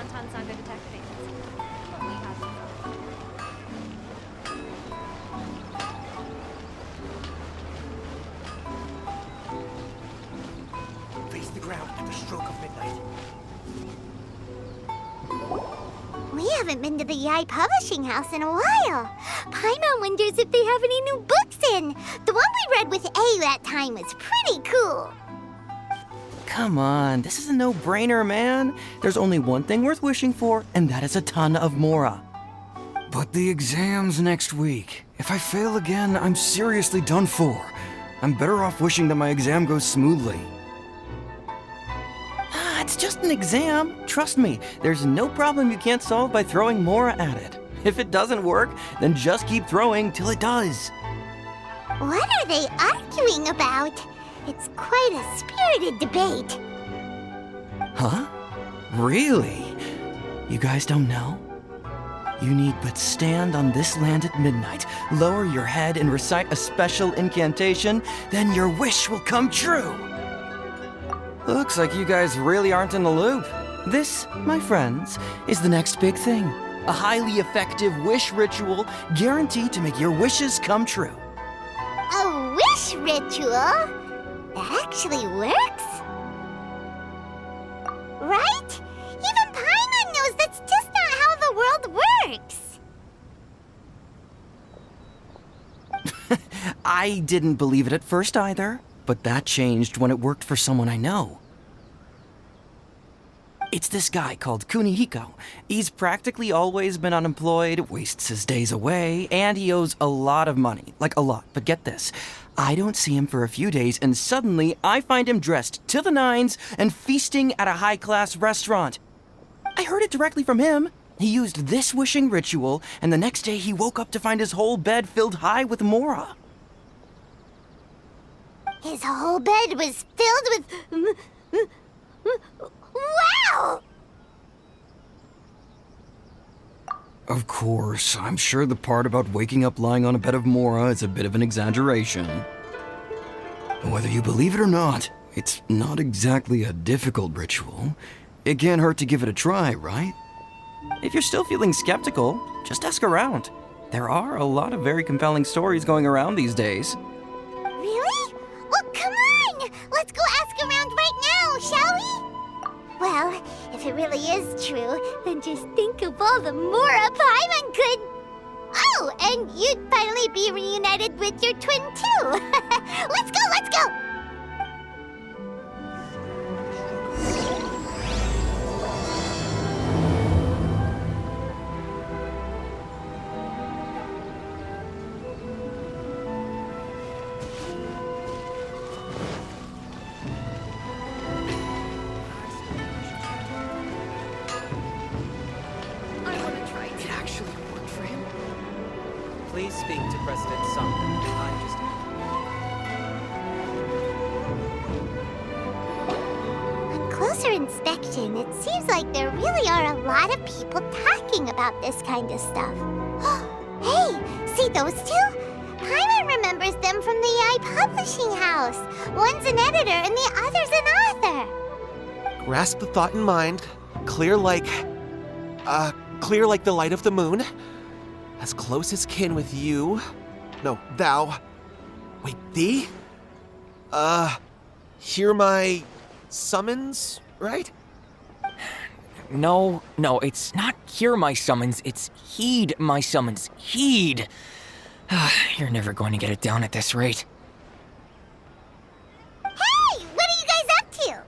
Montan-san go detect things. What we have to know. Face the ground at the stroke of midnight. We haven't been to the Yai Publishing House in a while. Paimon wonders if they have any new books in. The one we read with A that time was pretty cool. Come on, this is a no-brainer, man. There's only one thing worth wishing for, and that is a ton of Mora. But the exam's next week. If I fail again, I'm seriously done for. I'm better off wishing that my exam goes smoothly. It's just an exam. Trust me, there's no problem you can't solve by throwing Mora at it. If it doesn't work, then just keep throwing till it does. What are they arguing about? It's quite a spirited debate. Huh? Really? You guys don't know? You need but stand on this land at midnight, lower your head and recite a special incantation, then your wish will come true. Looks like you guys really aren't in the loop. This, my friends, is the next big thing. A highly effective wish ritual guaranteed to make your wishes come true. A wish ritual? That actually works? Right? Even Paimon knows that's just not how the world works. I didn't believe it at first either, but that changed when it worked for someone I know. It's this guy called Kunihiko. He's practically always been unemployed, wastes his days away, and he owes a lot of money. Like, a lot. But get this. I don't see him for a few days, and suddenly I find him dressed to the nines and feasting at a high-class restaurant. I heard it directly from him. He used this wishing ritual, and the next day he woke up to find his whole bed filled high with Mora. His whole bed was filled with... Wow! Of course, I'm sure the part about waking up lying on a bed of Mora is a bit of an exaggeration. Whether you believe it or not, it's not exactly a difficult ritual. It can't hurt to give it a try, right? If you're still feeling skeptical, just ask around. There are a lot of very compelling stories going around these days. Really? Well, come on! Let's go ask around right now, shall we? Well, if it really is true, then just think of all the Mora Paimon could... Oh, and you'd finally be reunited with your twin, too! Let's go, let's go! Please speak to President Sung. I'm just... On closer inspection, it seems like there really are a lot of people talking about this kind of stuff. Hey, see those two? Paimon remembers them from the Yai Publishing House. One's an editor and the other's an author. Grasp the thought in mind. Clear like the light of the moon. As close as kin with you. No, thou. Wait, thee? Hear my summons, right? No, it's not hear my summons, it's heed my summons. Heed! You're never going to get it down at this rate. Hey, what are you guys up to?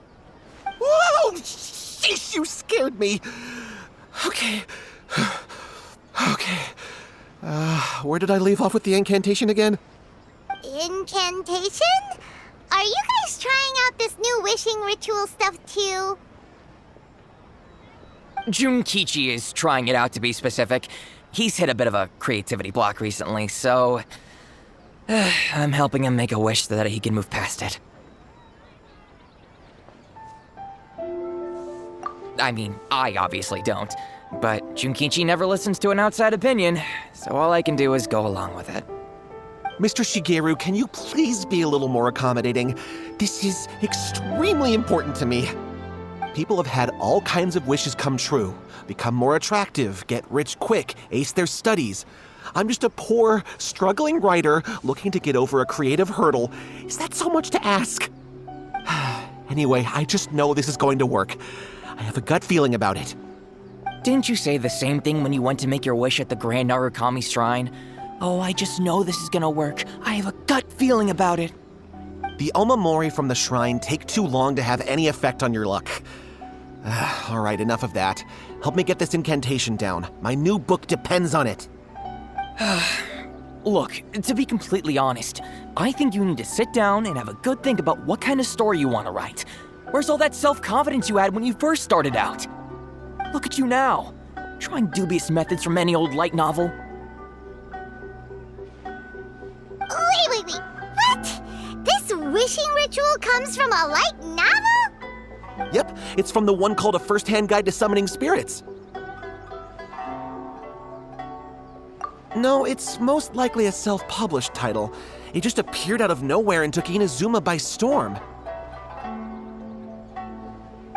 Whoa! Sheesh, you scared me. Okay. Okay. Where did I leave off with the incantation again? Incantation? Are you guys trying out this new wishing ritual stuff too? Junkichi is trying it out, to be specific. He's hit a bit of a creativity block recently, so... I'm helping him make a wish so that he can move past it. I mean, I obviously don't. But Junkichi never listens to an outside opinion, so all I can do is go along with it. Mr. Shigeru, can you please be a little more accommodating? This is extremely important to me. People have had all kinds of wishes come true. Become more attractive, get rich quick, ace their studies. I'm just a poor, struggling writer looking to get over a creative hurdle. Is that so much to ask? Anyway, I just know this is going to work. I have a gut feeling about it. Didn't you say the same thing when you went to make your wish at the Grand Narukami Shrine? Oh, I just know this is gonna work. I have a gut feeling about it. The omamori from the shrine take too long to have any effect on your luck. All right, enough of that. Help me get this incantation down. My new book depends on it. Look, to be completely honest, I think you need to sit down and have a good think about what kind of story you want to write. Where's all that self-confidence you had when you first started out? Look at you now, trying dubious methods from any old light novel. Wait. What? This wishing ritual comes from a light novel? Yep, it's from the one called A First-Hand Guide to Summoning Spirits. No, it's most likely a self-published title. It just appeared out of nowhere and took Inazuma by storm.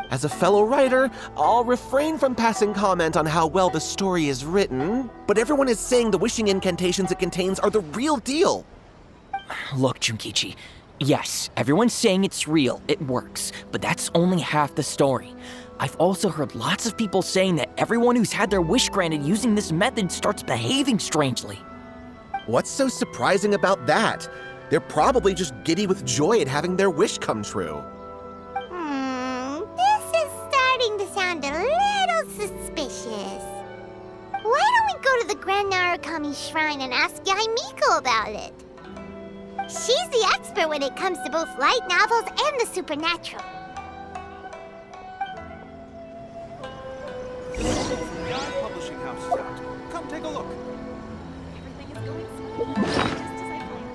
As a fellow writer, I'll refrain from passing comment on how well the story is written, but everyone is saying the wishing incantations it contains are the real deal. Look, Junkichi, yes, everyone's saying it's real, it works, but that's only half the story. I've also heard lots of people saying that everyone who's had their wish granted using this method starts behaving strangely. What's so surprising about that? They're probably just giddy with joy at having their wish come true. This is starting to sound a little suspicious. Why don't we go to the Grand Narukami Shrine and ask Yai Miko about it? She's the expert when it comes to both light novels and the supernatural. The publishing house is out. Come take a look. Everything is going smoothly, just as I planned.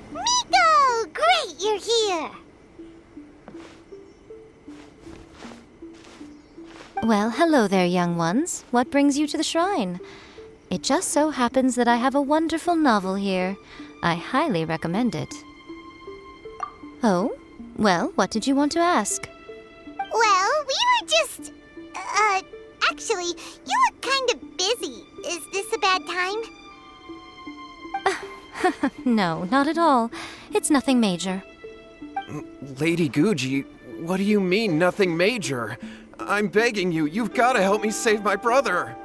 Miko! Great, you're here! Well, hello there, young ones. What brings you to the shrine? It just so happens that I have a wonderful novel here. I highly recommend it. Oh? Well, what did you want to ask? Well, we were just... actually, you look kind of busy. Is this a bad time? No, not at all. It's nothing major. Lady Guji, what do you mean, nothing major? I'm begging you, you've got to help me save my brother.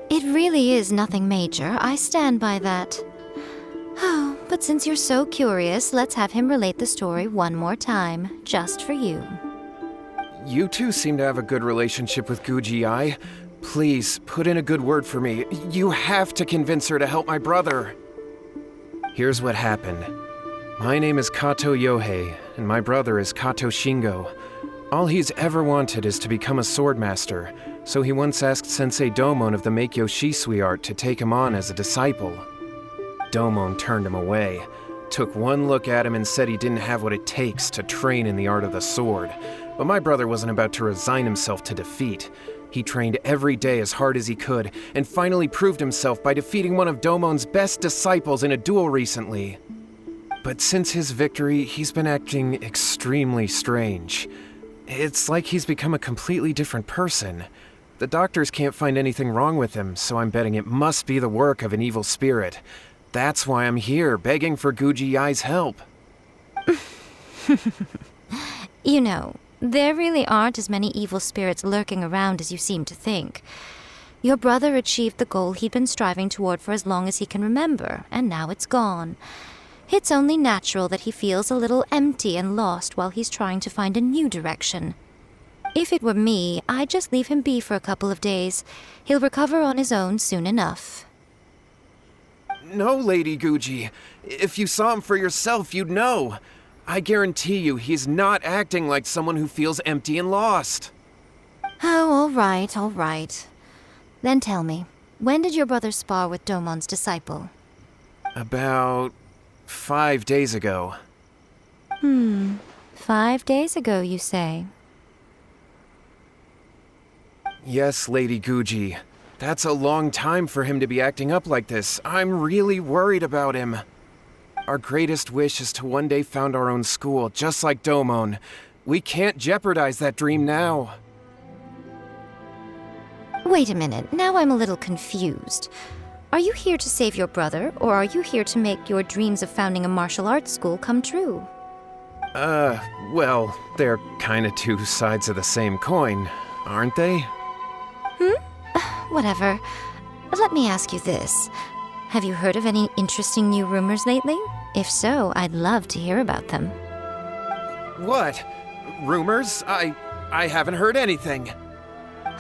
It really is nothing major. I stand by that. Oh, but since you're so curious, let's have him relate the story one more time, just for you. You two seem to have a good relationship with Guji-ai. Please, put in a good word for me. You have to convince her to help my brother. Here's what happened. My name is Kato Yohei, and my brother is Kato Shingo. All he's ever wanted is to become a swordmaster, so he once asked Sensei Domon of the Meikyo Shisui art to take him on as a disciple. Domon turned him away, took one look at him and said he didn't have what it takes to train in the art of the sword. But my brother wasn't about to resign himself to defeat. He trained every day as hard as he could, and finally proved himself by defeating one of Domon's best disciples in a duel recently. But since his victory, he's been acting extremely strange. It's like he's become a completely different person. The doctors can't find anything wrong with him, so I'm betting it must be the work of an evil spirit. That's why I'm here, begging for Guji-ai's help. You know, There really aren't as many evil spirits lurking around as you seem to think. Your brother achieved the goal he'd been striving toward for as long as he can remember, and now it's gone. It's only natural that he feels a little empty and lost while he's trying to find a new direction. If it were me, I'd just leave him be for a couple of days. He'll recover on his own soon enough. No, Lady Guji. If you saw him for yourself, you'd know. I guarantee you he's not acting like someone who feels empty and lost. Oh, all right. Then tell me, when did your brother spar with Domon's disciple? About 5 days ago. 5 days ago, you say? Yes, Lady Guji. That's a long time for him to be acting up like this. I'm really worried about him. Our greatest wish is to one day found our own school, just like Domon. We can't jeopardize that dream now. Wait a minute, now I'm a little confused. Are you here to save your brother, or are you here to make your dreams of founding a martial arts school come true? Well, they're kinda two sides of the same coin, aren't they? Whatever. Let me ask you this. Have you heard of any interesting new rumors lately? If so, I'd love to hear about them. What? Rumors? I haven't heard anything.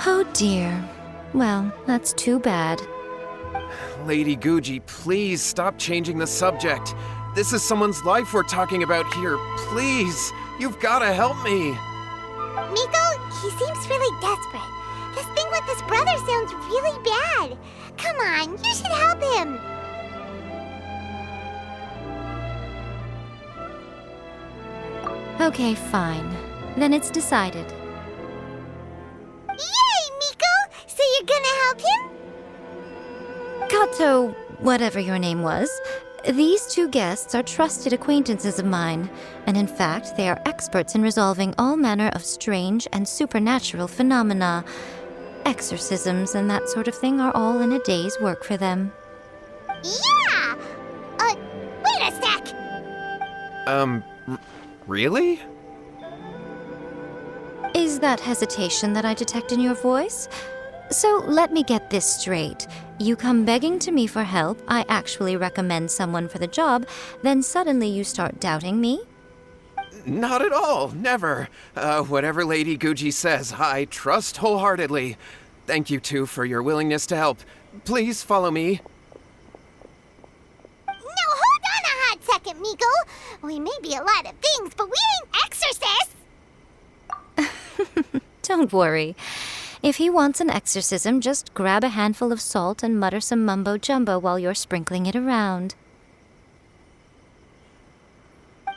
Oh dear. Well, that's too bad. Lady Guji, please stop changing the subject. This is someone's life we're talking about here. Please, you've gotta help me. Miko, he seems really desperate. This thing with his brother sounds really bad. Come on, you should help him. Okay, fine. Then it's decided. Yay, Miko! So you're gonna help him? Kato, whatever your name was, these two guests are trusted acquaintances of mine, and in fact, they are experts in resolving all manner of strange and supernatural phenomena. Exorcisms and that sort of thing are all in a day's work for them. Yeah! Wait a sec! Really? Is that hesitation that I detect in your voice? So let me get this straight. You come begging to me for help, I actually recommend someone for the job, then suddenly you start doubting me? Not at all, never. Whatever Lady Guji says, I trust wholeheartedly. Thank you, too, for your willingness to help. Please follow me. Now hold on a hot second, Miko. We may be a lot of things, but we ain't exorcists! Don't worry. If he wants an exorcism, just grab a handful of salt and mutter some mumbo-jumbo while you're sprinkling it around.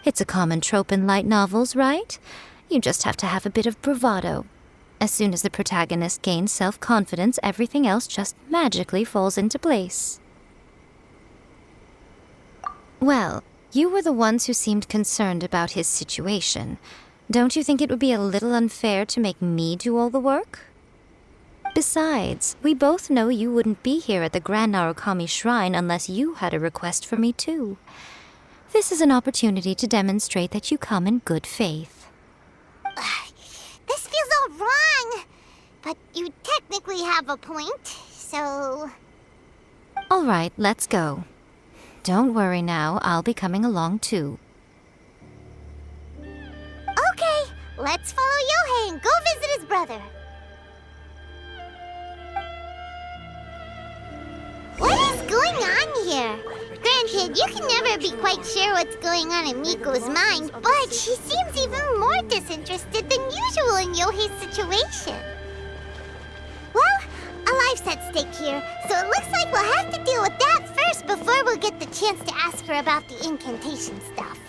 It's a common trope in light novels, right? You just have to have a bit of bravado. As soon as the protagonist gains self-confidence, everything else just magically falls into place. Well, you were the ones who seemed concerned about his situation. Don't you think it would be a little unfair to make me do all the work? Besides, we both know you wouldn't be here at the Grand Narukami Shrine unless you had a request for me too. This is an opportunity to demonstrate that you come in good faith. This feels all wrong. But you technically have a point, so... All right, let's go. Don't worry now, I'll be coming along too. Okay, let's follow Yohei and go visit his brother. What is going on here? Granted, you can never be quite sure what's going on in Miko's mind, but she seems even more disinterested than usual in Yohei's situation. Well, a life's at stake here, so it looks like we'll have to deal with that first before we'll get the chance to ask her about the incantation stuff.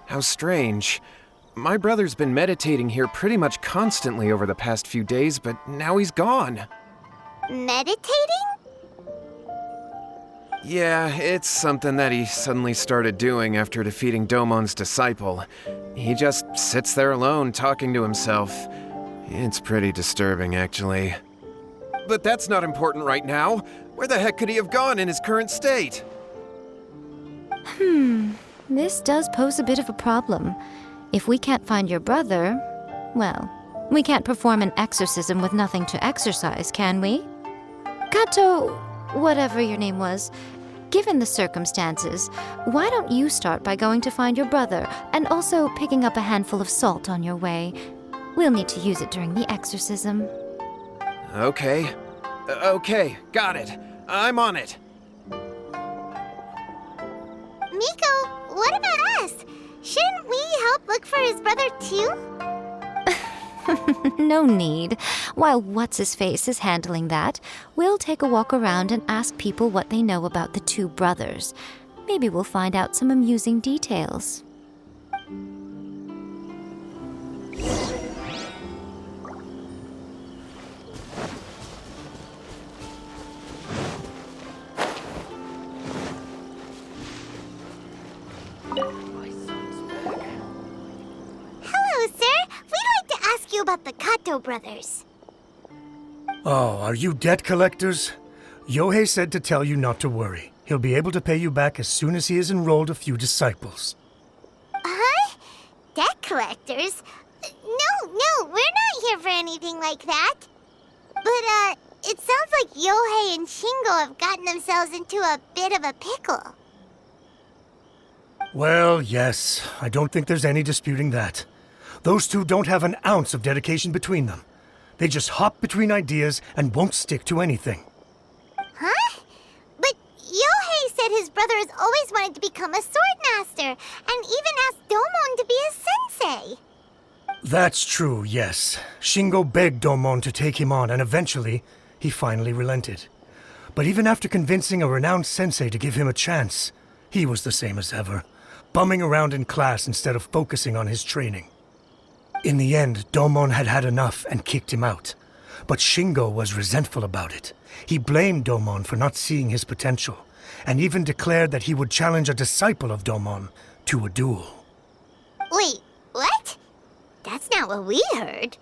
How strange. My brother's been meditating here pretty much constantly over the past few days, but now he's gone. Meditating? Yeah, it's something that he suddenly started doing after defeating Domon's disciple. He just sits there alone, talking to himself. It's pretty disturbing, actually. But that's not important right now. Where the heck could he have gone in his current state? This does pose a bit of a problem. If we can't find your brother, well, we can't perform an exorcism with nothing to exorcise, can we? Kato, whatever your name was, given the circumstances, why don't you start by going to find your brother and also picking up a handful of salt on your way? We'll need to use it during the exorcism. Okay. Okay, got it. I'm on it. Miko, what about us? Shouldn't we help look for his brother too? No need. While What's-His-Face is handling that, we'll take a walk around and ask people what they know about the two brothers. Maybe we'll find out some amusing details. Hello, sir. We'd like to ask you about the Kato brothers. Oh, are you debt collectors? Yohei said to tell you not to worry. He'll be able to pay you back as soon as he has enrolled a few disciples. Huh? Debt collectors? No, we're not here for anything like that. But, it sounds like Yohei and Shingo have gotten themselves into a bit of a pickle. Well, yes, I don't think there's any disputing that. Those two don't have an ounce of dedication between them. They just hop between ideas and won't stick to anything. Huh? But Yohei said his brother has always wanted to become a sword master, and even asked Domon to be his sensei. That's true, yes. Shingo begged Domon to take him on, and eventually, he finally relented. But even after convincing a renowned sensei to give him a chance, he was the same as ever, bumming around in class instead of focusing on his training. In the end, Domon had had enough and kicked him out. But Shingo was resentful about it. He blamed Domon for not seeing his potential, and even declared that he would challenge a disciple of Domon to a duel. Wait, what? That's not what we heard.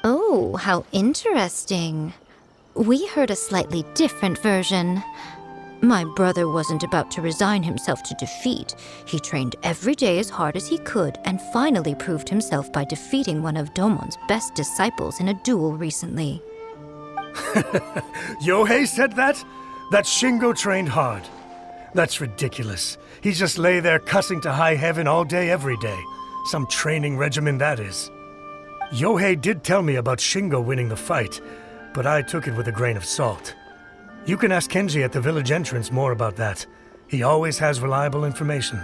Oh, how interesting. We heard a slightly different version. My brother wasn't about to resign himself to defeat. He trained every day as hard as he could and finally proved himself by defeating one of Domon's best disciples in a duel recently. Yohei said that? That Shingo trained hard. That's ridiculous. He just lay there cussing to high heaven all day, every day. Some training regimen, that is. Yohei did tell me about Shingo winning the fight, but I took it with a grain of salt. You can ask Kenji at the village entrance more about that. He always has reliable information.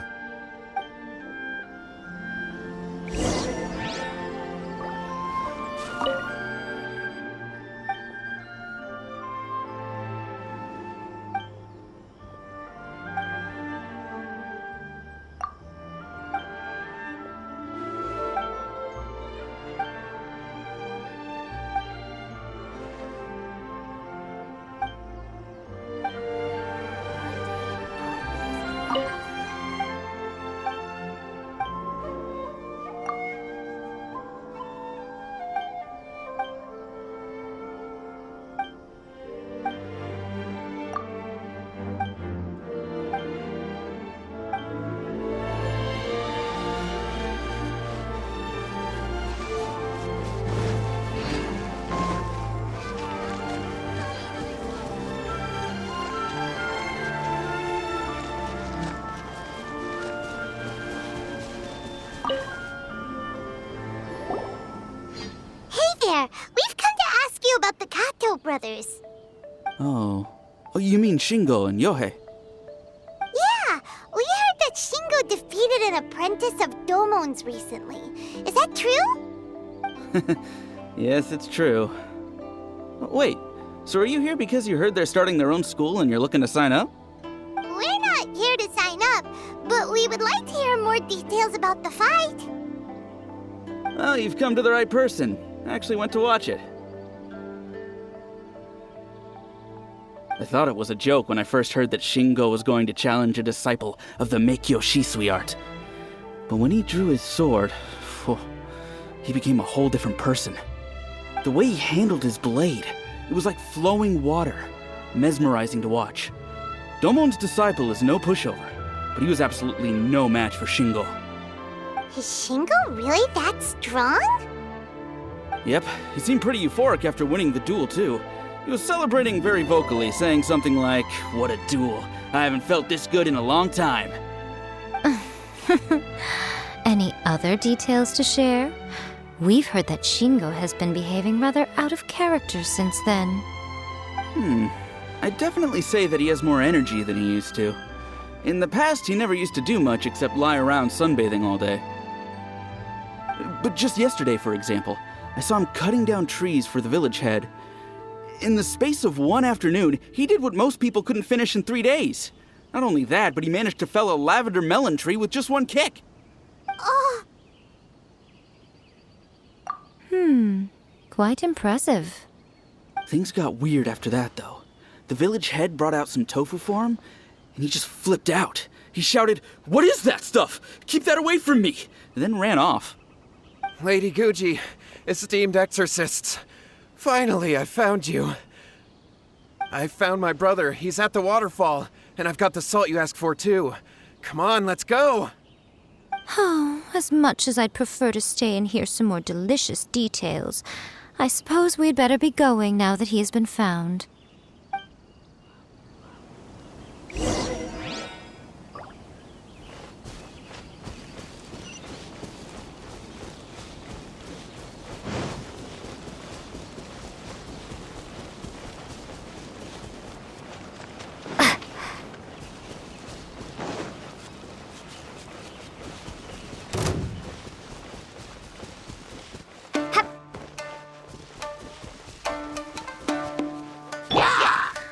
We've come to ask you about the Kato brothers. Oh, you mean Shingo and Yohei? Yeah, we heard that Shingo defeated an apprentice of Domon's recently. Is that true? Yes, it's true. Wait, so are you here because you heard they're starting their own school and you're looking to sign up? We're not here to sign up, but we We would like to hear more details about the fight. Well, you've come to the right person. I actually went to watch it. I thought it was a joke when I first heard that Shingo was going to challenge a disciple of the Meikyo Shisui art. But when he drew his sword, he became a whole different person. The way he handled his blade, it was like flowing water, mesmerizing to watch. Domon's disciple is no pushover, but he was absolutely no match for Shingo. Is Shingo really that strong? Yep, he seemed pretty euphoric after winning the duel, too. He was celebrating very vocally, saying something like, "What a duel. I haven't felt this good in a long time." Any other details to share? We've heard that Shingo has been behaving rather out of character since then. I'd definitely say that he has more energy than he used to. In the past, he never used to do much except lie around sunbathing all day. But just yesterday, for example, I saw him cutting down trees for the village head. In the space of one afternoon, he did what most people couldn't finish in 3 days. Not only that, but he managed to fell a lavender melon tree with just one kick. Oh, Quite impressive. Things got weird after that, though. The village head brought out some tofu for him, and he just flipped out. He shouted, "What is that stuff? Keep that away from me!" and then ran off. Lady Guji, esteemed exorcists. Finally, I found you. I found my brother. He's at the waterfall, and I've got the salt you asked for, too. Come on, let's go! Oh, as much as I'd prefer to stay and hear some more delicious details, I suppose we'd better be going now that he has been found.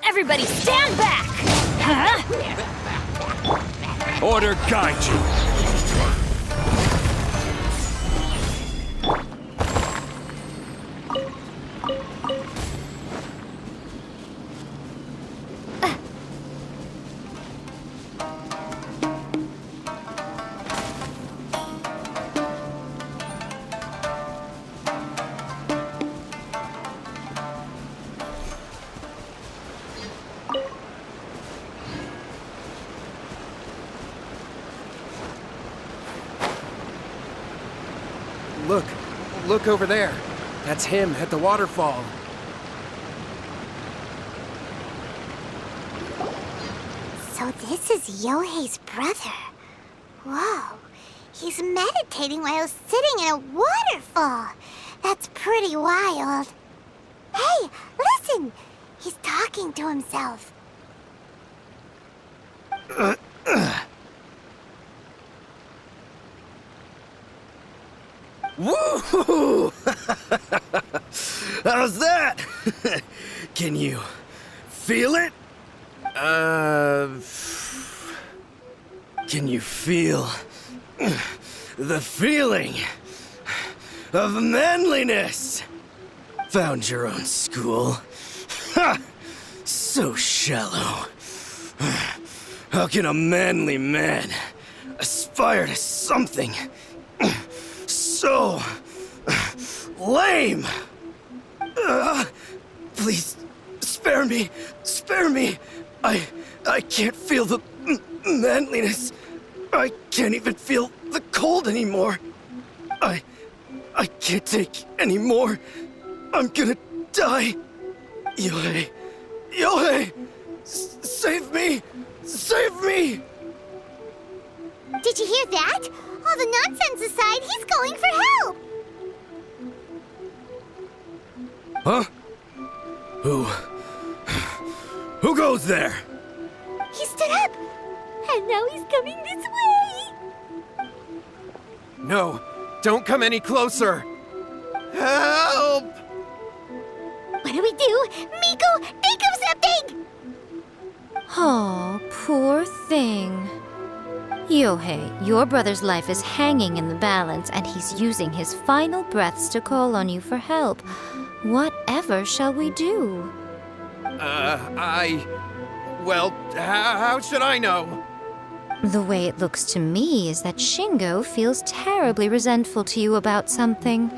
Everybody stand back! Huh? Order guide you. Look over there. That's him at the waterfall. so this is Yohei's brother. Whoa, he's meditating while sitting in a waterfall. That's pretty wild. Hey, listen! He's talking to himself. Woo! How's that? Can you feel it? Can you feel the feeling of manliness? Found your own school. Ha! So shallow. How can a manly man aspire to something so lame? Please, spare me. Spare me. I can't feel the manliness. I can't even feel the cold anymore. I can't take any more. I'm gonna die. Yohei. Yohei! Save me! Save me! Did you hear that? All the nonsense aside, he's going for help! Huh? Who goes there? He stood up! And now he's coming this way! No, don't come any closer. Help! What do we do? Miko, think of something! Oh, poor thing. Yohei, your brother's life is hanging in the balance, and he's using his final breaths to call on you for help. Whatever shall we do? Well, how should I know? The way it looks to me is that Shingo feels terribly resentful to you about something.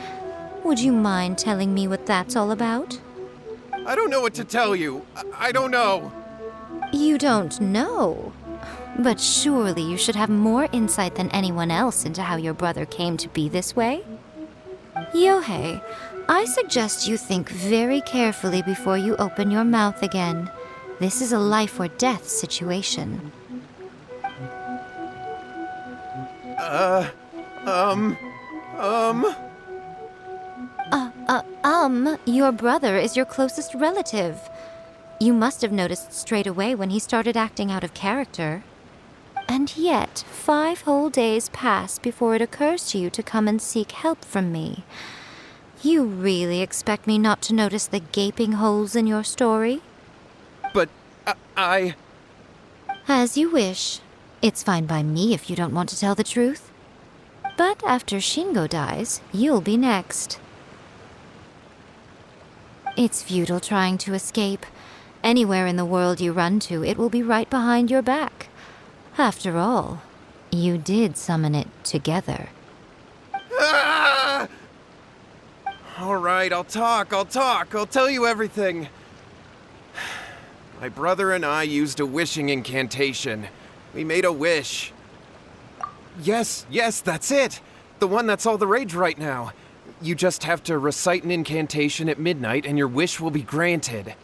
Would you mind telling me what that's all about? I don't know what to tell you. I don't know. You don't know. But surely you should have more insight than anyone else into how your brother came to be this way? Yohei, I suggest you think very carefully before you open your mouth again. This is a life or death situation. Your brother is your closest relative. You must have noticed straight away when he started acting out of character. And yet, 5 whole days pass before it occurs to you to come and seek help from me. You really expect me not to notice the gaping holes in your story? But I... As you wish. It's fine by me if you don't want to tell the truth. But after Shingo dies, you'll be next. It's futile trying to escape. Anywhere in the world you run to, it will be right behind your back. After all, you did summon it together. Ah! All right, I'll talk. I'll tell you everything. My brother and I used a wishing incantation. We made a wish. Yes, that's it. The one that's all the rage right now. You just have to recite an incantation at midnight and your wish will be granted.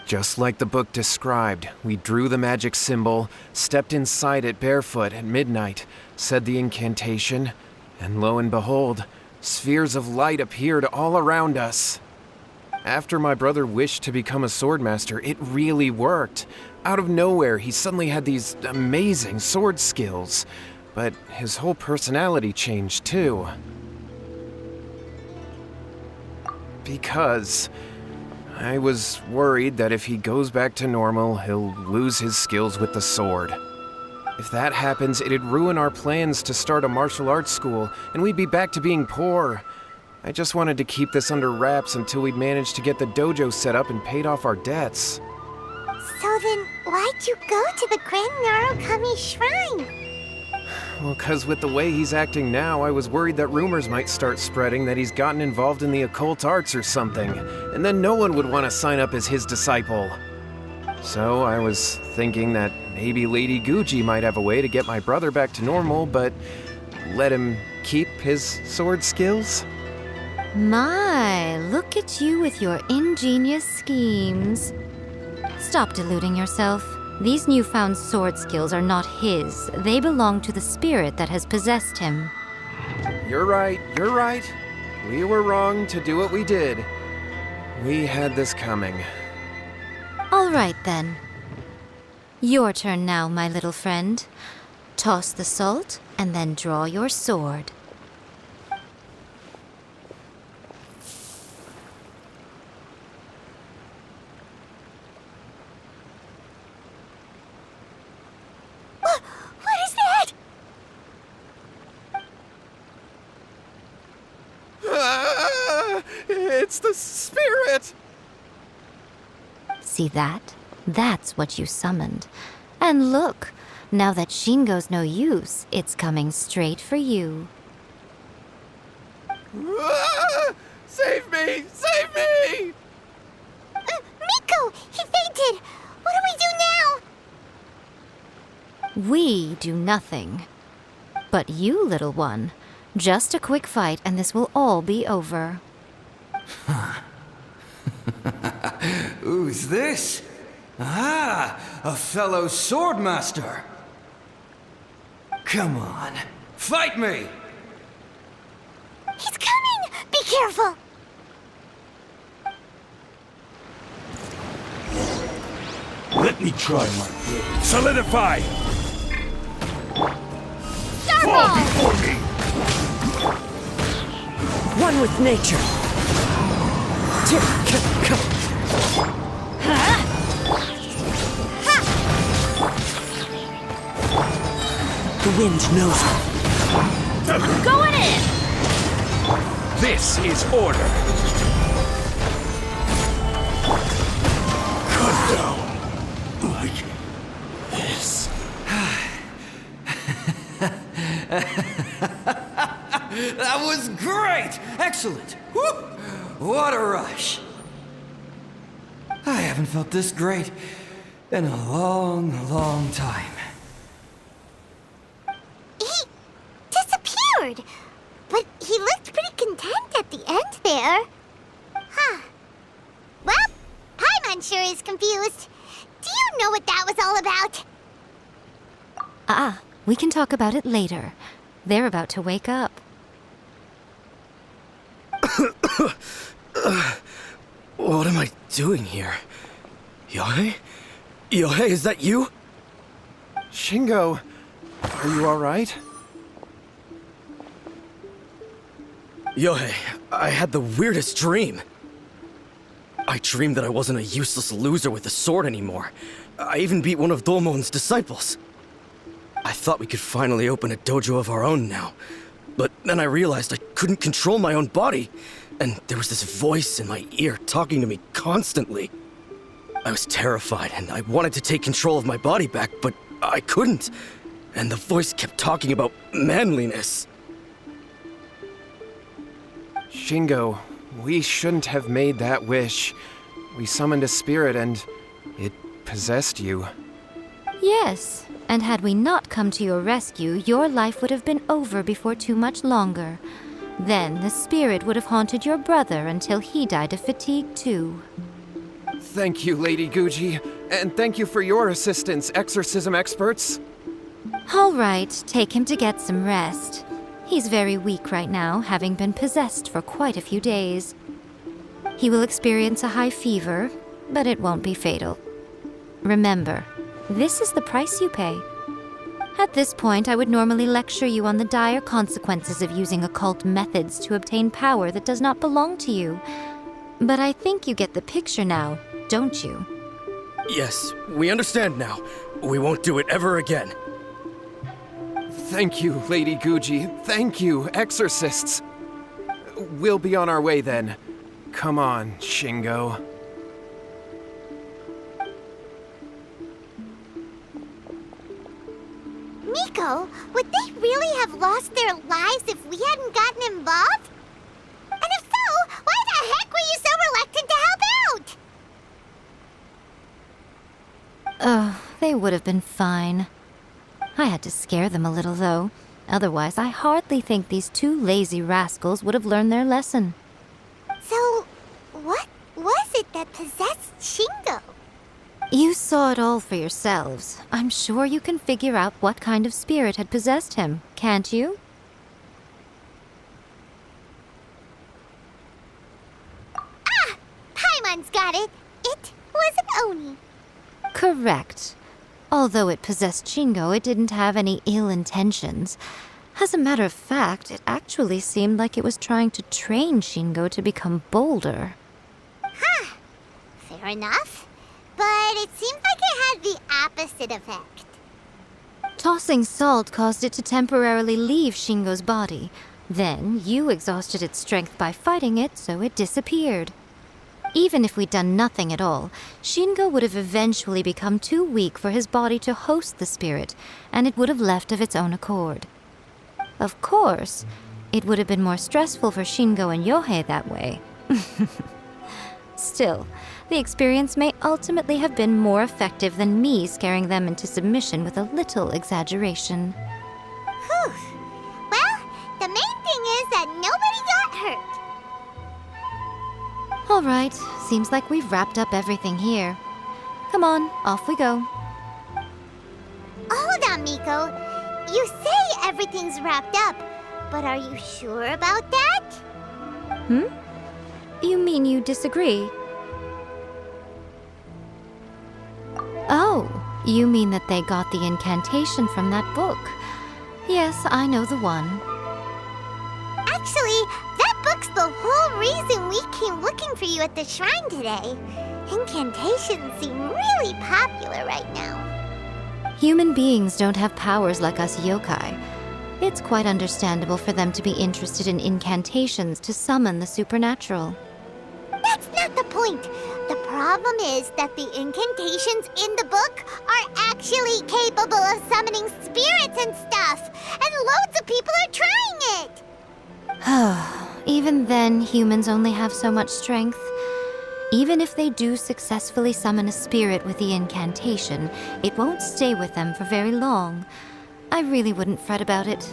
Just like the book described, we drew the magic symbol, stepped inside it barefoot at midnight, said the incantation, and lo and behold, spheres of light appeared all around us. After my brother wished to become a swordmaster, it really worked. Out of nowhere, he suddenly had these amazing sword skills, but his whole personality changed too. Because I was worried that if he goes back to normal, he'll lose his skills with the sword. If that happens, it'd ruin our plans to start a martial arts school, and we'd be back to being poor. I just wanted to keep this under wraps until we'd managed to get the dojo set up and paid off our debts. So then, why'd you go to the Grand Narukami Shrine? Well, 'cause with the way he's acting now, I was worried that rumors might start spreading that he's gotten involved in the occult arts or something, and then no one would want to sign up as his disciple. So I was thinking that maybe Lady Guji might have a way to get my brother back to normal, but let him keep his sword skills? My, look at you with your ingenious schemes. Stop deluding yourself. These newfound sword skills are not his. They belong to the spirit that has possessed him. You're right. We were wrong to do what we did. We had this coming. All right, then. Your turn now, my little friend. Toss the salt, and then draw your sword. What is that? It's the spirit! See that? That's what you summoned. And look, now that Shingo's no use, it's coming straight for you. Save me! Save me! Miko! He fainted! What do we do now? We do nothing. But you, little one, just a quick fight and this will all be over. Who's this? Ah, a fellow swordmaster. Come on, fight me! He's coming! Be careful! Let me try my blade. Solidify! Starball! Before me! One with nature. The wind knows me. Going in! This is order. Cut down. Like this. That was great! Excellent! Woo! What a rush! I haven't felt this great in a long, long time. He disappeared, but he looked pretty content at the end there. Huh. Well, Paimon sure is confused. Do you know what that was all about? We can talk about it later. They're about to wake up. What am I doing here? Yohei? Yohei, is that you? Shingo, are you alright? Yohei, I had the weirdest dream. I dreamed that I wasn't a useless loser with a sword anymore. I even beat one of Domon's disciples. I thought we could finally open a dojo of our own now. But then I realized I couldn't control my own body. And there was this voice in my ear talking to me constantly. I was terrified and I wanted to take control of my body back, but I couldn't. And the voice kept talking about manliness. Shingo, we shouldn't have made that wish. We summoned a spirit and it possessed you. Yes, and had we not come to your rescue, your life would have been over before too much longer. Then the spirit would have haunted your brother until he died of fatigue too. Thank you, Lady Guji, and thank you for your assistance, exorcism experts. All right, take him to get some rest. He's very weak right now, having been possessed for quite a few days. He will experience a high fever, but it won't be fatal. Remember, this is the price you pay. At this point, I would normally lecture you on the dire consequences of using occult methods to obtain power that does not belong to you. But I think you get the picture now, don't you? Yes, we understand now. We won't do it ever again. Thank you, Lady Guji. Thank you, exorcists. We'll be on our way then. Come on, Shingo. Miko, would they really have lost their lives if we hadn't gotten involved? And if so, why the heck were you so reluctant to help out? They would have been fine. I had to scare them a little, though. Otherwise, I hardly think these two lazy rascals would have learned their lesson. So, what was it that possessed Shingo? You saw it all for yourselves. I'm sure you can figure out what kind of spirit had possessed him, can't you? Ah! Paimon's got it. It was an Oni. Correct. Although it possessed Shingo, it didn't have any ill intentions. As a matter of fact, it actually seemed like it was trying to train Shingo to become bolder. Huh. Fair enough. But it seemed like it had the opposite effect. Tossing salt caused it to temporarily leave Shingo's body. Then you exhausted its strength by fighting it, so it disappeared. Even if we'd done nothing at all, Shingo would have eventually become too weak for his body to host the spirit, and it would have left of its own accord. Of course, it would have been more stressful for Shingo and Yohei that way. Still, the experience may ultimately have been more effective than me scaring them into submission with a little exaggeration. Whew. Well, the main thing is that nobody got hurt. All right, seems like we've wrapped up everything here. Come on, off we go. Hold on, Miko. You say everything's wrapped up, but are you sure about that? You mean you disagree? Oh, you mean that they got the incantation from that book. Yes, I know the one. Actually, that book's the whole reason we came looking for you at the shrine today. Incantations seem really popular right now. Human beings don't have powers like us yokai. It's quite understandable for them to be interested in incantations to summon the supernatural. That's not the point. The problem is that the incantations in the book are actually capable of summoning spirits and stuff, and loads of people are trying it. Even then, humans only have so much strength. Even if they do successfully summon a spirit with the incantation, it won't stay with them for very long. I really wouldn't fret about it.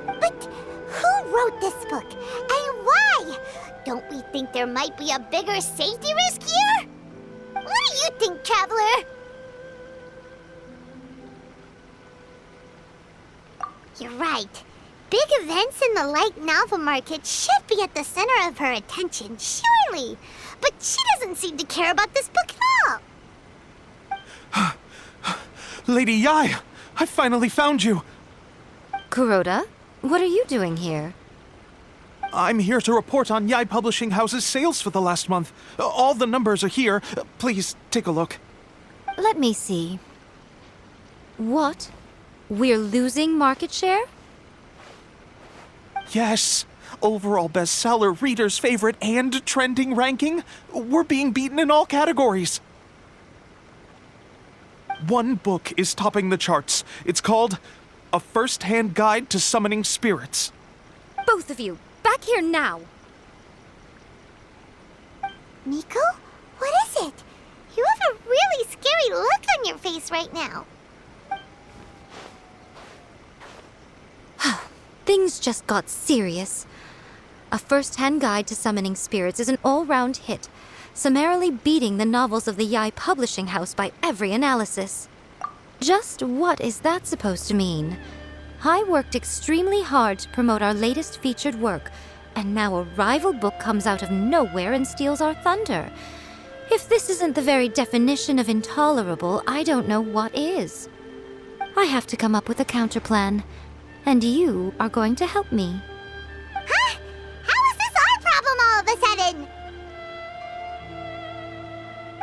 But who wrote this book, and why? Don't we think there might be a bigger safety risk here? What do you think, Traveler? You're right. Big events in the light novel market should be at the center of her attention, surely. But she doesn't seem to care about this book at all. Lady Yai, I finally found you. Kuroda, what are you doing here? I'm here to report on Yai Publishing House's sales for the last month. All the numbers are here. Please take a look. Let me see. What? We're losing market share? Yes. Overall bestseller, reader's favorite, and trending ranking. We're being beaten in all categories. One book is topping the charts. It's called A First-Hand Guide to Summoning Spirits. Both of you, back here now! Nico? What is it? You have a really scary look on your face right now. Things just got serious. A First-Hand Guide to Summoning Spirits is an all-round hit, summarily beating the novels of the Yai Publishing House by every analysis. Just what is that supposed to mean? I worked extremely hard to promote our latest featured work, and now a rival book comes out of nowhere and steals our thunder. If this isn't the very definition of intolerable, I don't know what is. I have to come up with a counterplan, and you are going to help me. Huh? How is this our problem all of a sudden?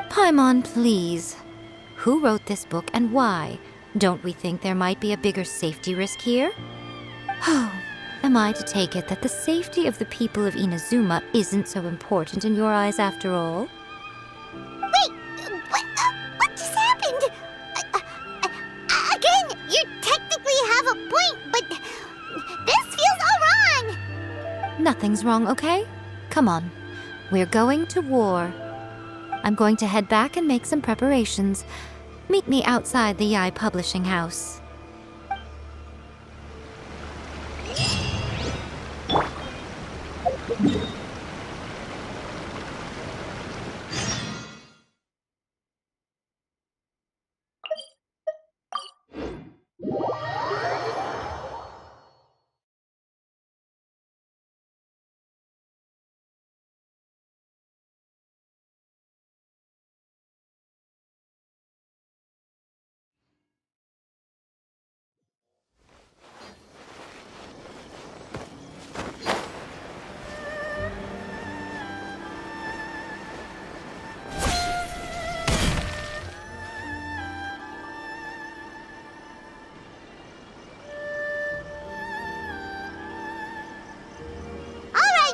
Paimon, please. Who wrote this book and why? Don't we think there might be a bigger safety risk here? Oh, am I to take it that the safety of the people of Inazuma isn't so important in your eyes after all? Wait, what just happened? Again, you technically have a point, but this feels all wrong. Nothing's wrong, okay? Come on. We're going to war. I'm going to head back and make some preparations. Meet me outside the Yai Publishing House.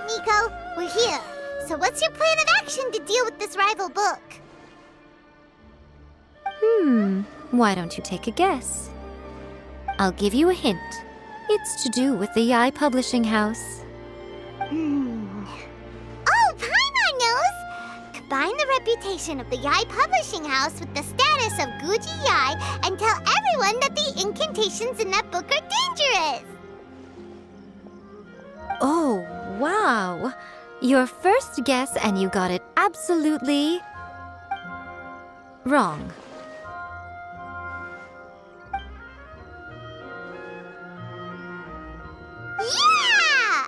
Nico, we're here. So what's your plan of action to deal with this rival book? Why don't you take a guess? I'll give you a hint. It's to do with the Yai Publishing House. Oh, Paimon knows! Combine the reputation of the Yai Publishing House with the status of Guji Yai and tell everyone that the incantations in that book are dangerous! Oh, wow. Your first guess and you got it absolutely wrong. Yeah!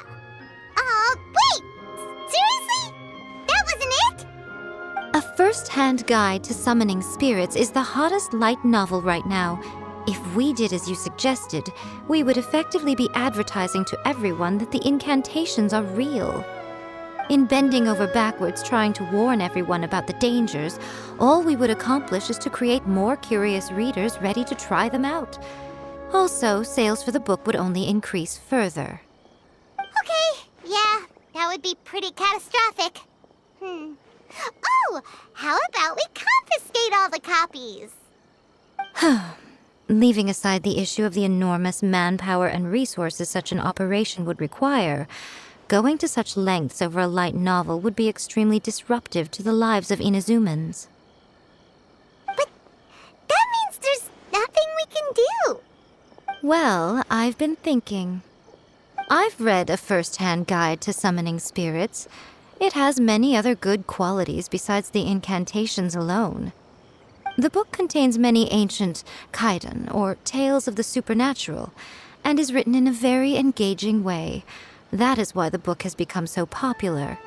Wait! Seriously? That wasn't it? A first-hand guide to summoning spirits is the hottest light novel right now. If we did as you suggested, we would effectively be advertising to everyone that the incantations are real. In bending over backwards trying to warn everyone about the dangers, all we would accomplish is to create more curious readers ready to try them out. Also, sales for the book would only increase further. Okay, yeah, that would be pretty catastrophic. Oh, how about we confiscate all the copies? Leaving aside the issue of the enormous manpower and resources such an operation would require, going to such lengths over a light novel would be extremely disruptive to the lives of Inazumans. But that means there's nothing we can do. Well, I've been thinking. I've read a first-hand guide to summoning spirits. It has many other good qualities besides the incantations alone. The book contains many ancient kaidan, or tales of the supernatural, and is written in a very engaging way. That is why the book has become so popular.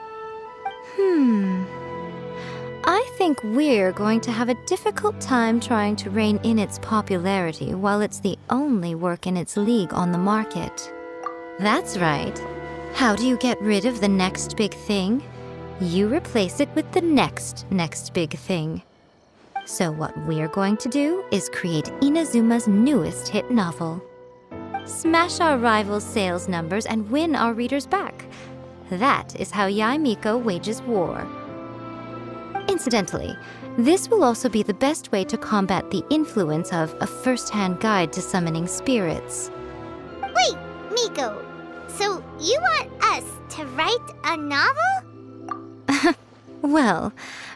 I think we're going to have a difficult time trying to rein in its popularity while it's the only work in its league on the market. That's right. How do you get rid of the next big thing? You replace it with the next big thing. So what we're going to do is create Inazuma's newest hit novel. Smash our rivals' sales numbers and win our readers back. That is how Yae Miko wages war. Incidentally, this will also be the best way to combat the influence of a first-hand guide to summoning spirits. Wait, Miko, so you want us to write a novel? Well,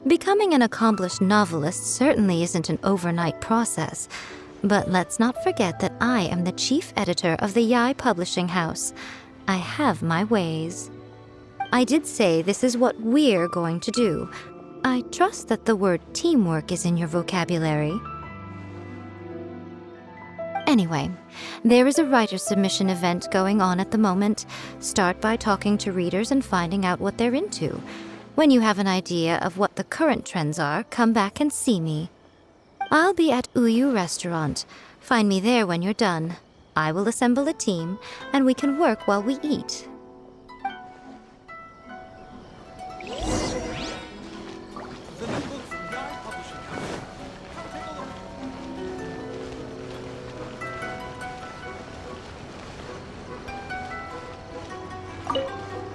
becoming an accomplished novelist certainly isn't an overnight process. But let's not forget that I am the chief editor of the Yae Publishing House. I have my ways. I did say this is what we're going to do. I trust that the word teamwork is in your vocabulary. Anyway, there is a writer's submission event going on at the moment. Start by talking to readers and finding out what they're into. When you have an idea of what the current trends are, come back and see me. I'll be at Uyu Restaurant. Find me there when you're done. I will assemble a team, and we can work while we eat.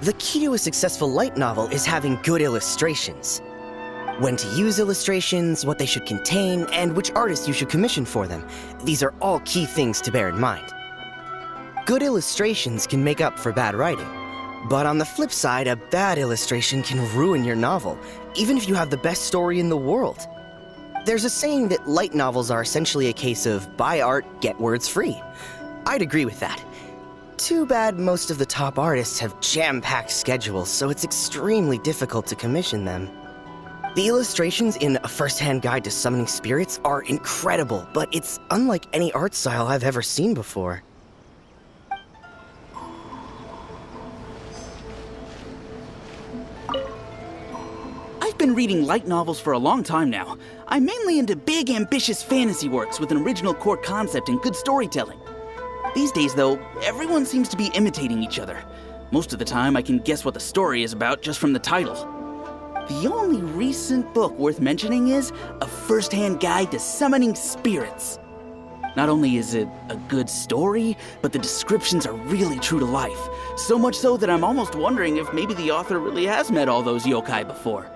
The key to a successful light novel is having good illustrations. When to use illustrations, what they should contain, and which artist you should commission for them. These are all key things to bear in mind. Good illustrations can make up for bad writing. But on the flip side, a bad illustration can ruin your novel, even if you have the best story in the world. There's a saying that light novels are essentially a case of buy art, get words free. I'd agree with that. Too bad most of the top artists have jam-packed schedules, so it's extremely difficult to commission them. The illustrations in A First-Hand Guide to Summoning Spirits are incredible, but it's unlike any art style I've ever seen before. I've been reading light novels for a long time now. I'm mainly into big, ambitious fantasy works with an original core concept and good storytelling. These days, though, everyone seems to be imitating each other. Most of the time, I can guess what the story is about just from the title. The only recent book worth mentioning is A First-Hand Guide to Summoning Spirits. Not only is it a good story, but the descriptions are really true to life. So much so that I'm almost wondering if maybe the author really has met all those yokai before.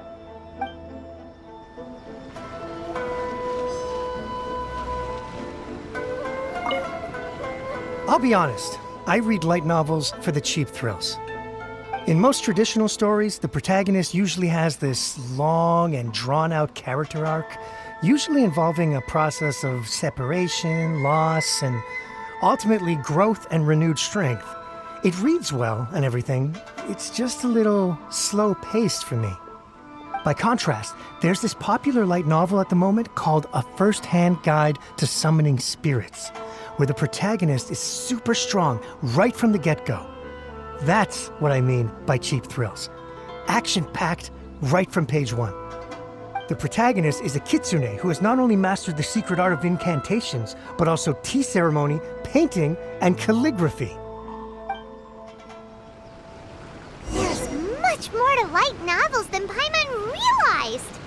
I'll be honest, I read light novels for the cheap thrills. In most traditional stories, the protagonist usually has this long and drawn-out character arc, usually involving a process of separation, loss, and ultimately growth and renewed strength. It reads well and everything, it's just a little slow-paced for me. By contrast, there's this popular light novel at the moment called A First-Hand Guide to Summoning Spirits, where the protagonist is super strong right from the get-go. That's what I mean by cheap thrills. Action-packed right from page one. The protagonist is a kitsune who has not only mastered the secret art of incantations, but also tea ceremony, painting, and calligraphy. There's much much more to light novels than Paimon realized.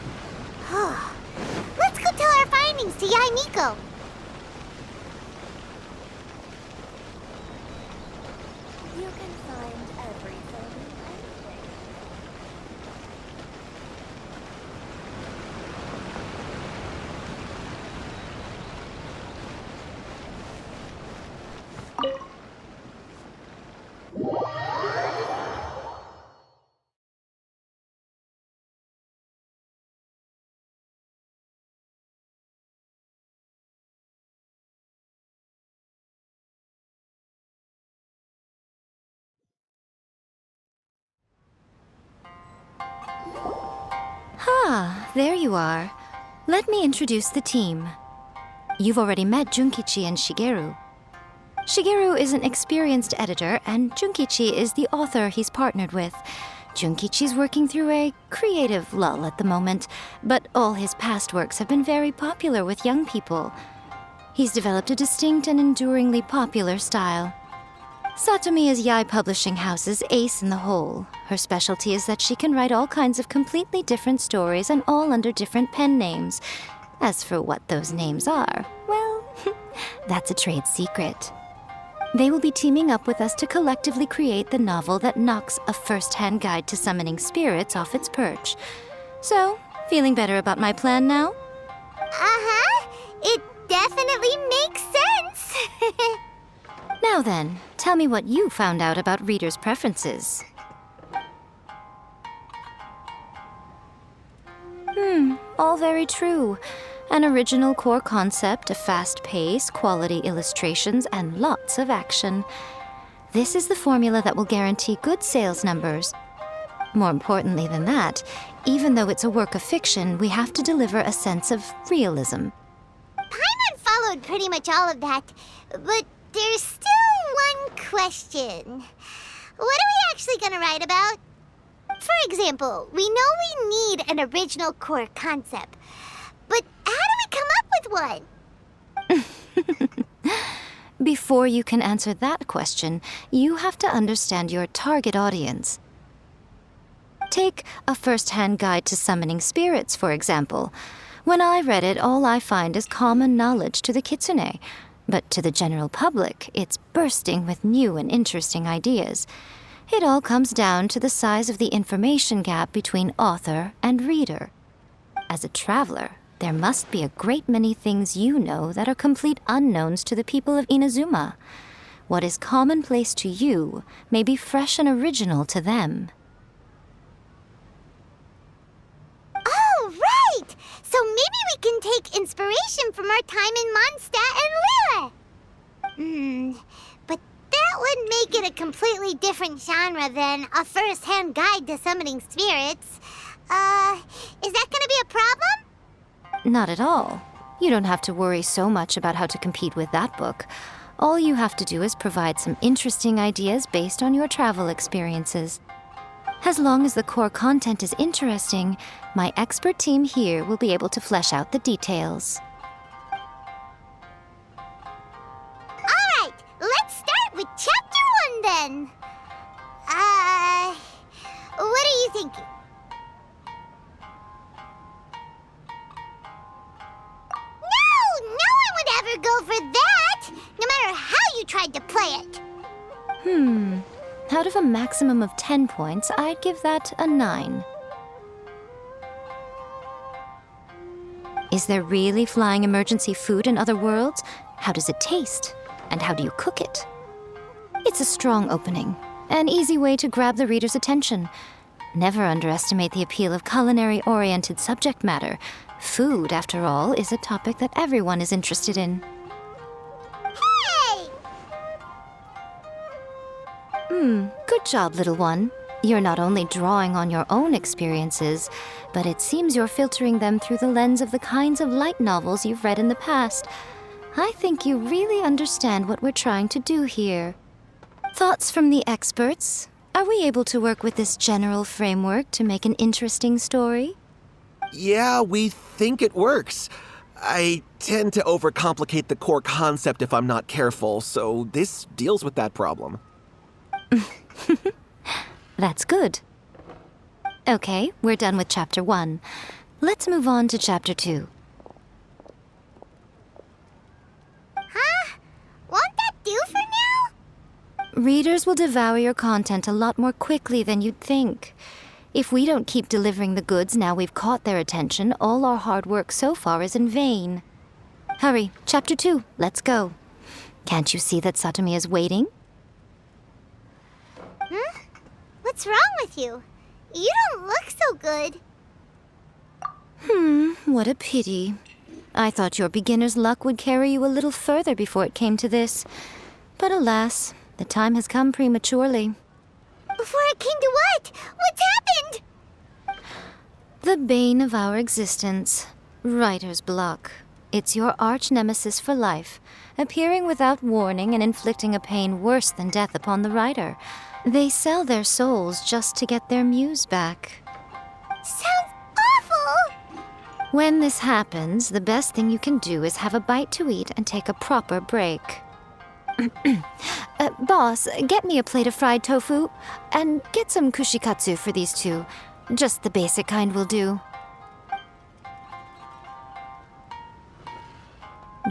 Let's go tell our findings to Yai Miko. You can find everything anywhere. Ah, there you are. Let me introduce the team. You've already met Junkichi and Shigeru. Shigeru is an experienced editor, and Junkichi is the author he's partnered with. Junkichi's working through a creative lull at the moment, but all his past works have been very popular with young people. He's developed a distinct and enduringly popular style. Satomi is Yai Publishing House's ace in the hole. Her specialty is that she can write all kinds of completely different stories and all under different pen names. As for what those names are, well, that's a trade secret. They will be teaming up with us to collectively create the novel that knocks a first-hand guide to summoning spirits off its perch. So, feeling better about my plan now? Uh-huh. It definitely makes sense. Now then, tell me what you found out about readers' preferences. All very true. An original core concept, a fast pace, quality illustrations, and lots of action. This is the formula that will guarantee good sales numbers. More importantly than that, even though it's a work of fiction, we have to deliver a sense of realism. Paimon followed pretty much all of that, but there's still one question. What are we actually gonna write about? For example, we know we need an original core concept, but how do we come up with one? Before you can answer that question, you have to understand your target audience. Take A First-Hand Guide to Summoning Spirits, for example. When I read it, all I find is common knowledge to the kitsune. But to the general public, it's bursting with new and interesting ideas. It all comes down to the size of the information gap between author and reader. As a traveler, there must be a great many things you know that are complete unknowns to the people of Inazuma. What is commonplace to you may be fresh and original to them. Oh, right! So maybe we can take inspiration from our time in Mondstadt and Liyue. But that would make it a completely different genre than A First-Hand Guide to Summoning Spirits. Is that gonna be a problem? Not at all. You don't have to worry so much about how to compete with that book. All you have to do is provide some interesting ideas based on your travel experiences. As long as the core content is interesting, my expert team here will be able to flesh out the details. Alright, let's start with Chapter 1 then. What are you thinking? No one would ever go for that, no matter how you tried to play it. Out of a maximum of 10 points, I'd give that a 9. Is there really flying emergency food in other worlds? How does it taste? And how do you cook it? It's a strong opening, an easy way to grab the reader's attention. Never underestimate the appeal of culinary-oriented subject matter. Food, after all, is a topic that everyone is interested in. Hey! Good job, little one. You're not only drawing on your own experiences, but it seems you're filtering them through the lens of the kinds of light novels you've read in the past. I think you really understand what we're trying to do here. Thoughts from the experts? Are we able to work with this general framework to make an interesting story? Yeah, we think it works. I tend to overcomplicate the core concept if I'm not careful, so this deals with that problem. That's good. Okay, we're done with Chapter 1. Let's move on to Chapter 2. Huh? Won't that do for now? Readers will devour your content a lot more quickly than you'd think. If we don't keep delivering the goods now we've caught their attention, all our hard work so far is in vain. Hurry, Chapter 2, let's go. Can't you see that Satomi is waiting? Huh? What's wrong with you? You don't look so good. What a pity. I thought your beginner's luck would carry you a little further before it came to this. But alas, the time has come prematurely. Before it came to what? What's happened? The bane of our existence, writer's block. It's your arch-nemesis for life, appearing without warning and inflicting a pain worse than death upon the writer. They sell their souls just to get their muse back. Sounds awful! When this happens, the best thing you can do is have a bite to eat and take a proper break. Boss, get me a plate of fried tofu, and get some kushikatsu for these two. Just the basic kind will do.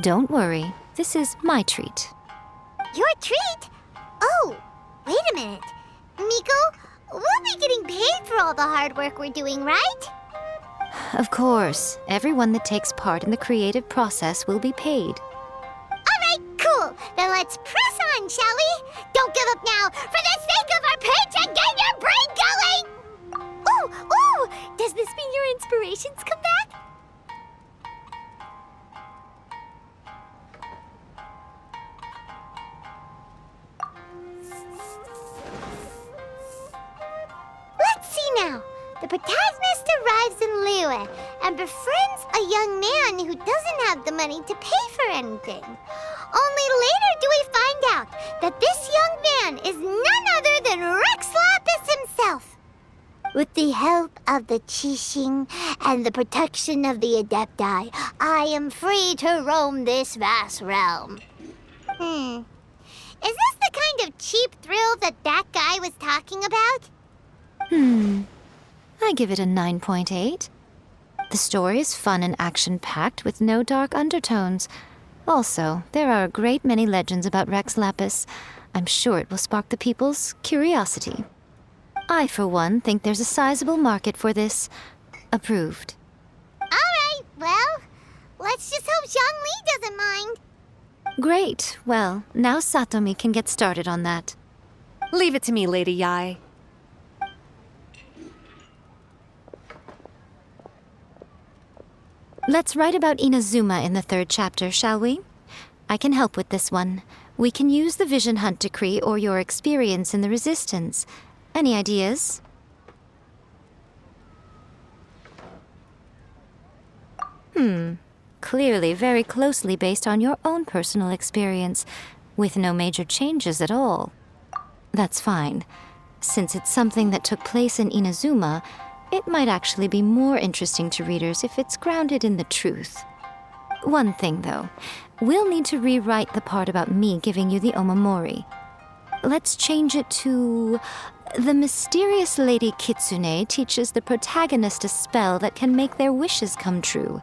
Don't worry, this is my treat. Your treat? Oh, wait a minute. Miko, we'll be getting paid for all the hard work we're doing, right? Of course, everyone that takes part in the creative process will be paid. Alright, cool. Then let's press on, shall we? Don't give up now. For the sake of our paycheck, get your brain going! Ooh! Does this mean your inspirations come back? Let's see now. The protagonist arrives in Liyue and befriends a young man who doesn't have the money to pay for anything. Only later do we find out that this young man is none other than Rex Lapis himself. With the help of the Qixing and the protection of the Adepti, I am free to roam this vast realm. Is this the kind of cheap thrill that guy was talking about? I give it a 9.8. The story is fun and action-packed with no dark undertones. Also, there are a great many legends about Rex Lapis. I'm sure it will spark the people's curiosity. I, for one, think there's a sizable market for this. Approved. Alright, well, let's just hope Zhongli doesn't mind. Great. Well, now Satomi can get started on that. Leave it to me, Lady Yai. Let's write about Inazuma in the 3rd chapter, shall we? I can help with this one. We can use the Vision Hunt Decree or your experience in the Resistance. Any ideas? Clearly very closely based on your own personal experience, with no major changes at all. That's fine. Since it's something that took place in Inazuma, it might actually be more interesting to readers if it's grounded in the truth. One thing, though. We'll need to rewrite the part about me giving you the Omamori. Let's change it to... The mysterious Lady Kitsune teaches the protagonist a spell that can make their wishes come true.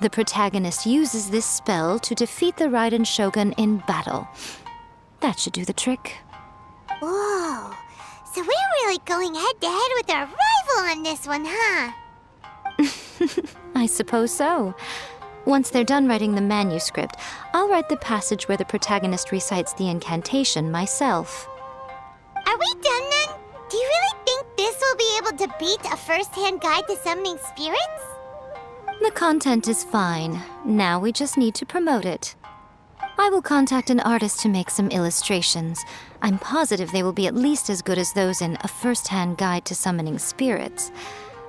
The protagonist uses this spell to defeat the Raiden Shogun in battle. That should do the trick. Whoa, so we're really going head-to-head with our rival on this one, huh? I suppose so. Once they're done writing the manuscript, I'll write the passage where the protagonist recites the incantation myself. Are we done then? Do you really think this will be able to beat a first-hand guide to summoning spirits? The content is fine. Now we just need to promote it. I will contact an artist to make some illustrations. I'm positive they will be at least as good as those in A First-Hand Guide to Summoning Spirits.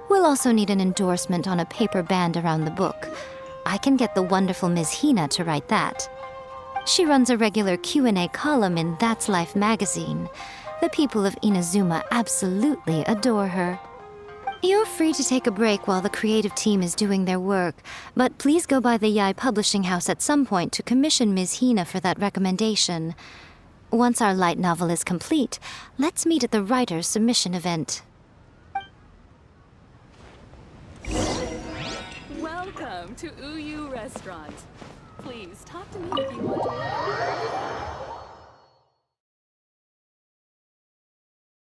We'll also need an endorsement on a paper band around the book. I can get the wonderful Ms. Hina to write that. She runs a regular Q&A column in That's Life magazine. The people of Inazuma absolutely adore her. You're free to take a break while the creative team is doing their work, but please go by the Yai Publishing House at some point to commission Ms. Hina for that recommendation. Once our light novel is complete, let's meet at the writer's submission event. Welcome to Uyu Restaurant. Please talk to me if you want to order.